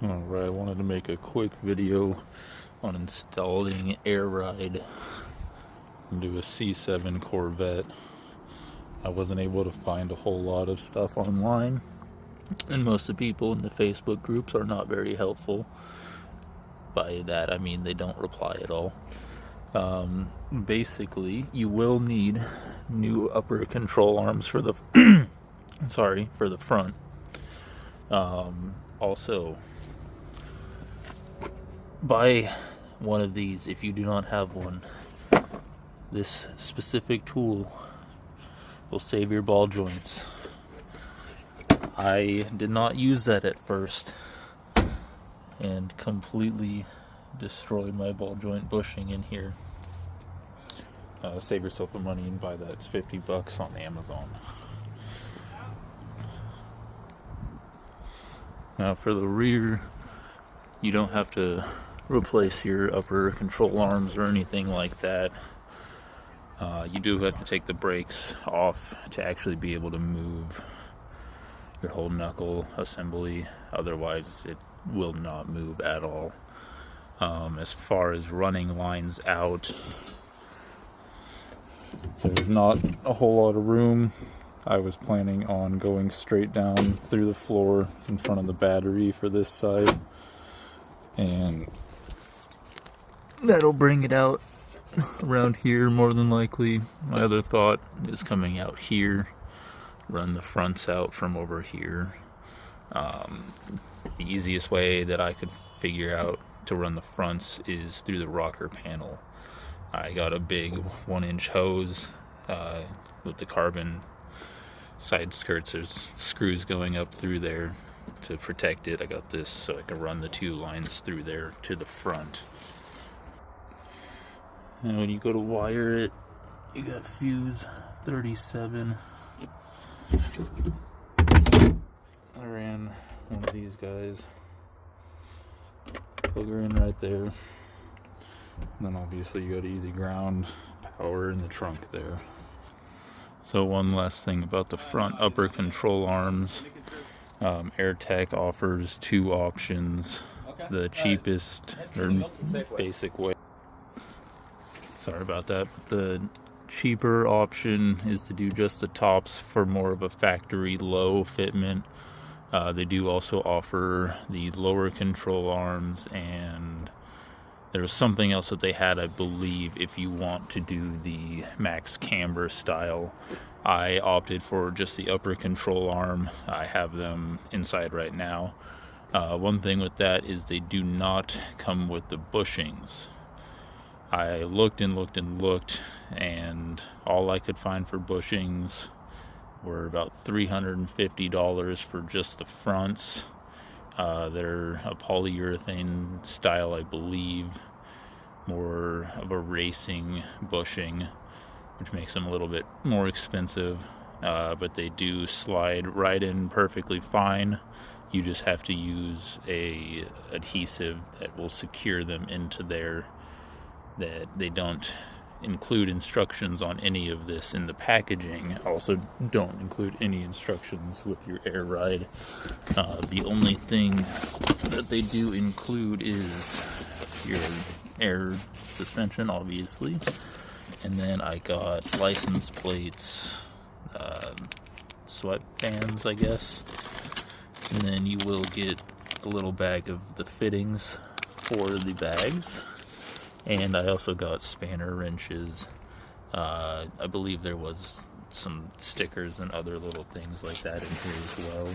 Alright, I wanted to make a quick video on installing air ride into a C7 Corvette. I wasn't able to find a whole lot of stuff online, and most of the people in the Facebook groups are not very helpful. By that I mean they don't reply at all. Basically, you will need new upper control arms for the for the front. Also, buy one of these if you do not have one. This specific tool will save your ball joints. I did not use that at first and completely destroyed my ball joint bushing in here. Save yourself the money and buy that. It's $50 on Amazon. Now for the rear, you don't have to replace your upper control arms or anything like that. You do have to take the brakes off to actually be able to move your whole knuckle assembly. Otherwise it will not move at all. As far as running lines out, there's not a whole lot of room. I was planning on going straight down through the floor in front of the battery for this side, and that'll bring it out around here more than likely. My other thought is coming out here, run the fronts out from over here. The easiest way that I could figure out to run the fronts is through the rocker panel. I got a big 1-inch hose with the carbon side skirts. There's screws going up through there to protect it. I got this so I can run the two lines through there to the front. And when you go to wire it, you got fuse 37. I ran one of these guys. Plug her in right there. And then obviously you got easy ground power in the trunk there. So one last thing about the front upper control arms. AirTech offers two options. The cheapest or basic way. Sorry about that. The cheaper option is to do just the tops for more of a factory low fitment. They do also offer the lower control arms, and there was something else that they had, I believe, if you want to do the max camber style. I opted for just the upper control arm. I have them inside right now. One thing with that is they do not come with the bushings. I looked and looked and looked, and all I could find for bushings were about $350 for just the fronts. They're a polyurethane style, I believe, more of a racing bushing, which makes them a little bit more expensive, but they do slide right in perfectly fine. You just have to use a adhesive that will secure them into there. That they don't include instructions on any of this in the packaging. Also don't include any instructions with your air ride. The only thing that they do include is your air suspension, obviously, and then I got license plates, sweatbands, I guess, and then you will get a little bag of the fittings for the bags. And I also got spanner wrenches. I believe there was some stickers and other little things like that in here as well.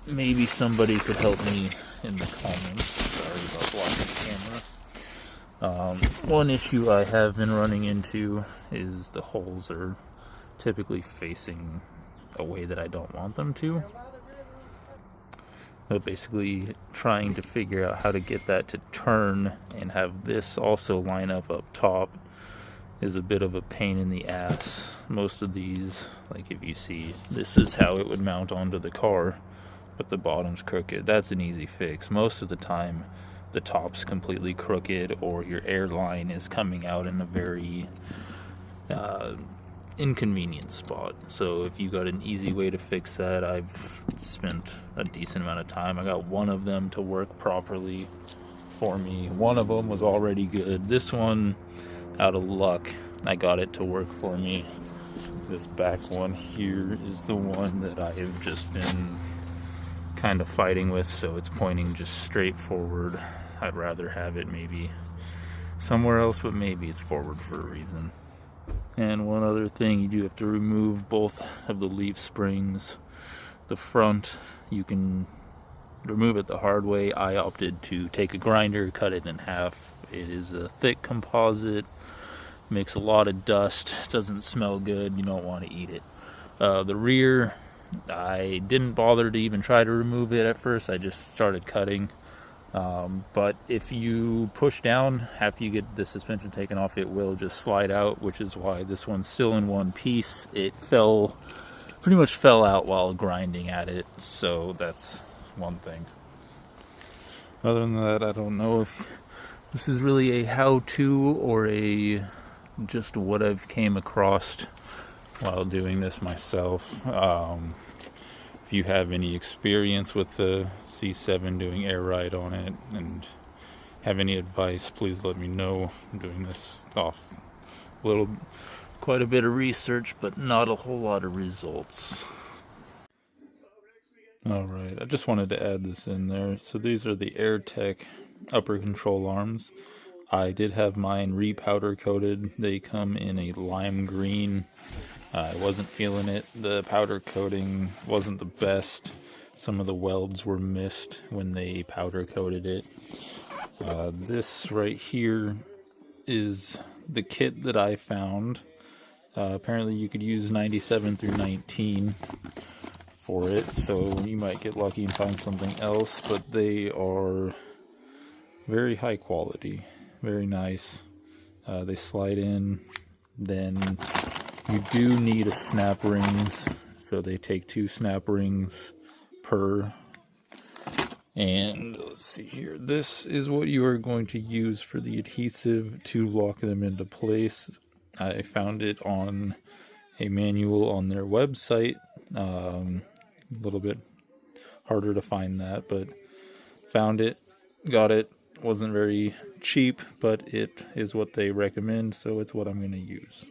Maybe somebody could help me in the comments. Sorry about blocking the camera. One issue I have been running into is the holes are typically facing a way that I don't want them to. But basically trying to figure out how to get that to turn and have this also line up top is a bit of a pain in the ass. Most of these, like if you see, this is how it would mount onto the car, but the bottom's crooked. That's an easy fix. Most of the time the top's completely crooked, or your air line is coming out in a very inconvenient spot. So if you got an easy way to fix that, I've spent a decent amount of time. I got one of them to work properly for me. One of them was already good. This one, out of luck, I got it to work for me. This back one here is the one that I have just been kind of fighting with, so it's pointing just straight forward. I'd rather have it maybe somewhere else, but maybe it's forward for a reason. And one other thing, you do have to remove both of the leaf springs. The front, you can remove it the hard way. I opted to take a grinder, cut it in half. It is a thick composite, makes a lot of dust, doesn't smell good, you don't want to eat it. The rear, I didn't bother to even try to remove it at first, I just started cutting. But if you push down after you get the suspension taken off, it will just slide out, which is why this one's still in one piece. It pretty much fell out while grinding at it, so that's one thing. Other than that, I don't know if this is really a how-to or just what I've came across while doing this myself. If you have any experience with the C7 doing air ride on it and have any advice, please let me know. I'm doing this off quite a bit of research, but not a whole lot of results. Alright, I just wanted to add this in there. So these are the AirTech upper control arms. I did have mine repowder coated. They come in a lime green. I wasn't feeling it. The powder coating wasn't the best. Some of the welds were missed when they powder coated it. This right here is the kit that I found. Apparently you could use 97 through 19 for it, so you might get lucky and find something else, but they are very high quality, very nice. They slide in. Then you do need a snap rings, so they take 2 snap rings per. And let's see here, this is what you are going to use for the adhesive to lock them into place. I found it on a manual on their website. A little bit harder to find that, but found it, got it. Wasn't very cheap, but it is what they recommend, so it's what I'm going to use.